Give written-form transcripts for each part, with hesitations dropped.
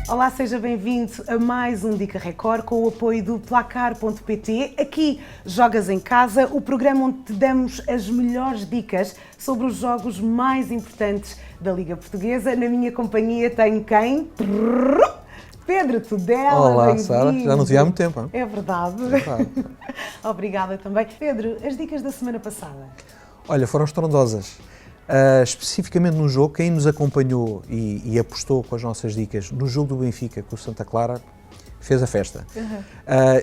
Olá, seja bem-vindo a mais um Dica Record com o apoio do Placar.pt. Aqui, Jogas em Casa, o programa onde te damos as melhores dicas sobre os jogos mais importantes da Liga Portuguesa. Na minha companhia tenho quem? Pedro Tudela. Olá, Sara. Já não te vi há muito tempo, hein? É verdade. É verdade. Obrigada também. Pedro, as dicas da semana passada? Olha, foram estrondosas. Especificamente no jogo, quem nos acompanhou e apostou com as nossas dicas no jogo do Benfica com o Santa Clara, fez a festa.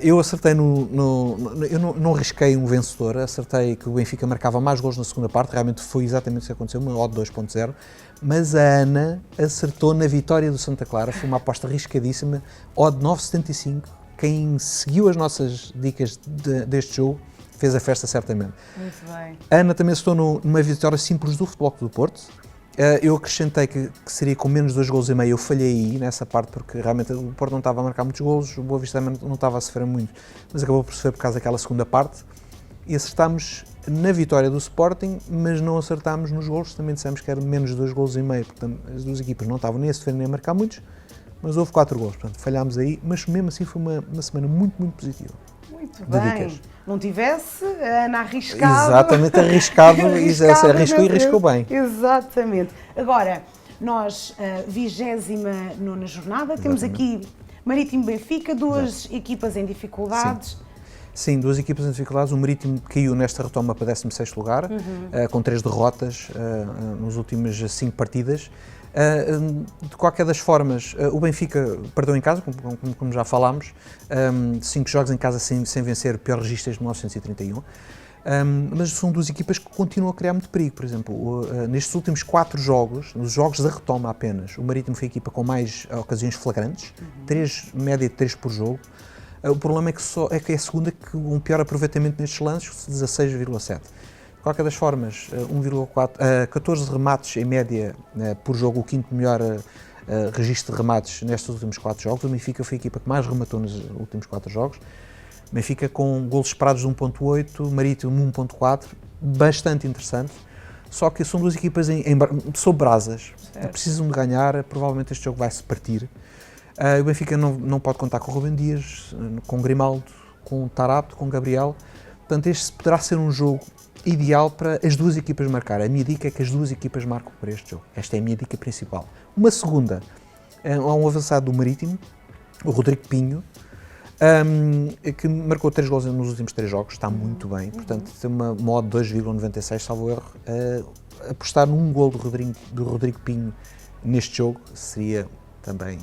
Eu acertei eu não arrisquei um vencedor, acertei que o Benfica marcava mais gols na segunda parte, realmente foi exatamente o que aconteceu, uma odd 2.0, mas a Ana acertou na vitória do Santa Clara, foi uma aposta arriscadíssima, odd 9.75, quem seguiu as nossas dicas deste jogo, fez a festa certamente. Muito bem. A Ana também acertou numa vitória simples do Futebol Clube do Porto. Eu acrescentei que seria com menos 2,5 gols. Eu falhei aí nessa parte porque realmente o Porto não estava a marcar muitos golos, o Boa Vista também não estava a sofrer muito, mas acabou por sofrer por causa daquela segunda parte. E acertámos na vitória do Sporting, mas não acertámos nos golos, também dissemos que era menos 2,5 gols. Portanto, as duas equipas não estavam nem a sofrer nem a marcar muitos, mas houve 4 gols, portanto falhámos aí, mas mesmo assim foi uma semana muito, muito positiva. Muito bem. Não tivesse a Ana arriscado. Exatamente, arriscado, arriscou e arriscou bem. Exatamente. Agora, nós, 29ª jornada, temos aqui Marítimo Benfica, duas equipas em dificuldades. Sim, duas equipas em dificuldades. O Marítimo caiu nesta retoma para 16º lugar, com 3 derrotas nas últimas 5 partidas. De qualquer das formas, o Benfica perdeu em casa, como já falámos, 5 jogos em casa sem vencer, pior registro desde 1931, mas são duas equipas que continuam a criar muito perigo. Por exemplo, nestes últimos 4 jogos, nos jogos da retoma apenas, o Marítimo foi a equipa com mais ocasiões flagrantes, média de 3 por jogo. O problema é que é a segunda que um pior aproveitamento nestes lances, 16,7. De qualquer das formas, 14 remates em média por jogo, o quinto melhor registro de remates nestes últimos 4 jogos. O Benfica foi a equipa que mais rematou nos últimos 4 jogos. O Benfica com golos esperados de 1.8, Marítimo 1.4, bastante interessante. Só que são duas equipas sob brasas, precisam de ganhar, provavelmente este jogo vai se partir. O Benfica não pode contar com o Rubem Dias, com o Grimaldo, com o Tarapto, com o Gabriel. Portanto, este poderá ser um jogo ideal para as duas equipas marcar. A minha dica é que as duas equipas marcam para este jogo. Esta é a minha dica principal. Uma segunda, há um avançado do Marítimo, o Rodrigo Pinho, que marcou 3 gols nos últimos 3 jogos, está muito bem, portanto tem uma odd 2,96, salvo erro. Apostar num gol do Rodrigo Pinho neste jogo seria também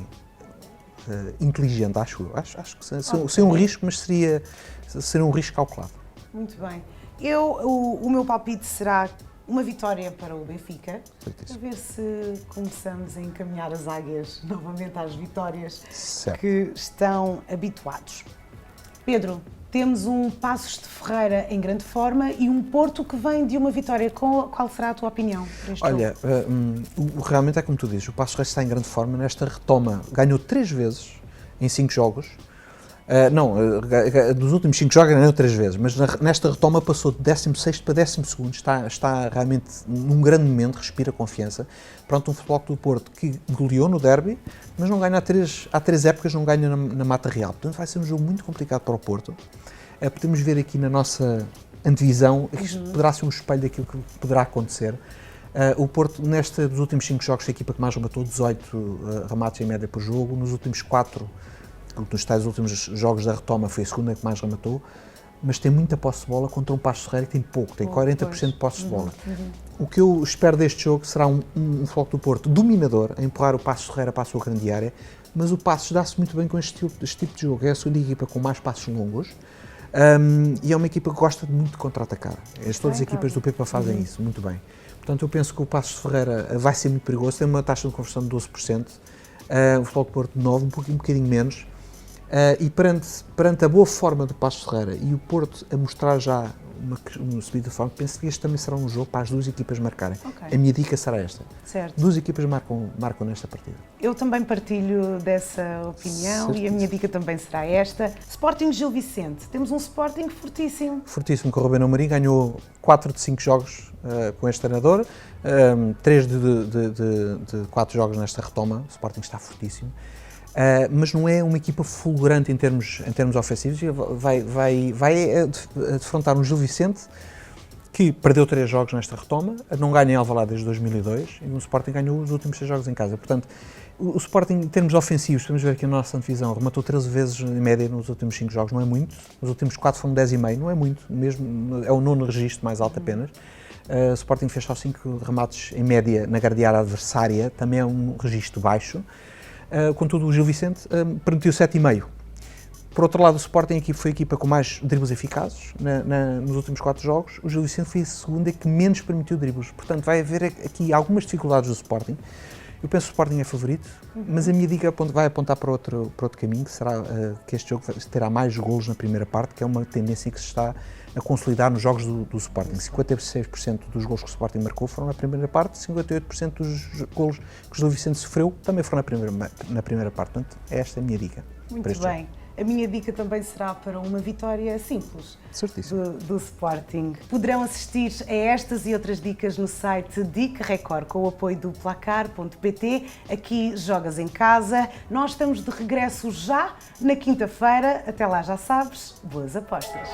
inteligente, acho eu. Acho que seria um risco, mas seria um risco calculado. Muito bem. O meu palpite será uma vitória para o Benfica, a ver se começamos a encaminhar as águias novamente às vitórias que estão habituados. Pedro, temos um Paços de Ferreira em grande forma e um Porto que vem de uma vitória. Qual será a tua opinião para este jogo? Olha, realmente é como tu dizes, o Paços de Ferreira está em grande forma nesta retoma. Ganhou 3 vezes em 5 jogos. Dos últimos 5 jogos ganhou 3 vezes, mas nesta retoma passou de 16º para 12º, está realmente num grande momento, respira confiança. Pronto, um Futebol Clube do Porto que goleou no derby, mas não ganha há 3 épocas, não ganha na Mata Real. Portanto, vai ser um jogo muito complicado para o Porto. Podemos ver aqui na nossa antevisão que isto poderá ser um espelho daquilo que poderá acontecer. O Porto, dos últimos 5 jogos, foi a equipa que mais rematou, 18 remates em média por jogo. Nos últimos 4, nos tais últimos jogos da retoma, foi a segunda que mais rematou, mas tem muita posse de bola contra um Paços de Ferreira que tem pouco, tem 40% de posse de bola. O que eu espero deste jogo será um Futebol do Porto dominador, a empurrar o Paços de Ferreira para a sua grande área, mas o Paços dá-se muito bem com este tipo de jogo. É a segunda equipa com mais passos longos e é uma equipa que gosta muito de contra-atacar. Todas as equipas do Pepa fazem isso muito bem. Portanto, eu penso que o Paços de Ferreira vai ser muito perigoso, tem uma taxa de conversão de 12%, o Futebol do Porto de 9%, um bocadinho menos. E perante a boa forma do Paços de Ferreira e o Porto a mostrar já uma subida de forma, penso que este também será um jogo para as duas equipas marcarem. A minha dica será esta. Certo. Duas equipas marcam nesta partida. Eu também partilho dessa opinião e a minha dica também será esta. Sporting Gil Vicente. Temos um Sporting fortíssimo. Fortíssimo, com o Ruben Amorim, ganhou 4 de 5 jogos com este treinador, 3 de 4 jogos nesta retoma. O Sporting está fortíssimo. mas não é uma equipa fulgurante em termos ofensivos. Vai defrontar um Gil Vicente que perdeu 3 jogos nesta retoma, não ganha em Alvalade desde 2002 e o Sporting ganhou os últimos 6 jogos em casa. Portanto, o Sporting, em termos ofensivos, podemos ver aqui na nossa divisão, rematou 13 vezes em média nos últimos 5 jogos, não é muito. Os últimos 4 foram 10,5, não é muito, mesmo, é o 9º registro mais alto apenas. O Sporting fez só 5 remates em média na grande área adversária, também é um registro baixo. Contudo, o Gil Vicente permitiu 7,5. Por outro lado, o Sporting foi a equipa com mais dribles eficazes nos últimos 4 jogos. O Gil Vicente foi a segunda que menos permitiu dribles. Portanto, vai haver aqui algumas dificuldades do Sporting. Eu penso que o Sporting é favorito, mas a minha dica vai apontar para outro caminho, que será que este jogo terá mais golos na primeira parte, que é uma tendência que se está a consolidar nos jogos do Sporting. 56% dos golos que o Sporting marcou foram na primeira parte, 58% dos golos que o Gil Vicente sofreu também foram na primeira parte. Portanto, esta é a minha dica. Muito bem. Jogo. A minha dica também será para uma vitória simples do Sporting. Poderão assistir a estas e outras dicas no site DIC Record, com o apoio do Placar.pt. Aqui jogas em casa. Nós estamos de regresso já na quinta-feira. Até lá, já sabes, boas apostas.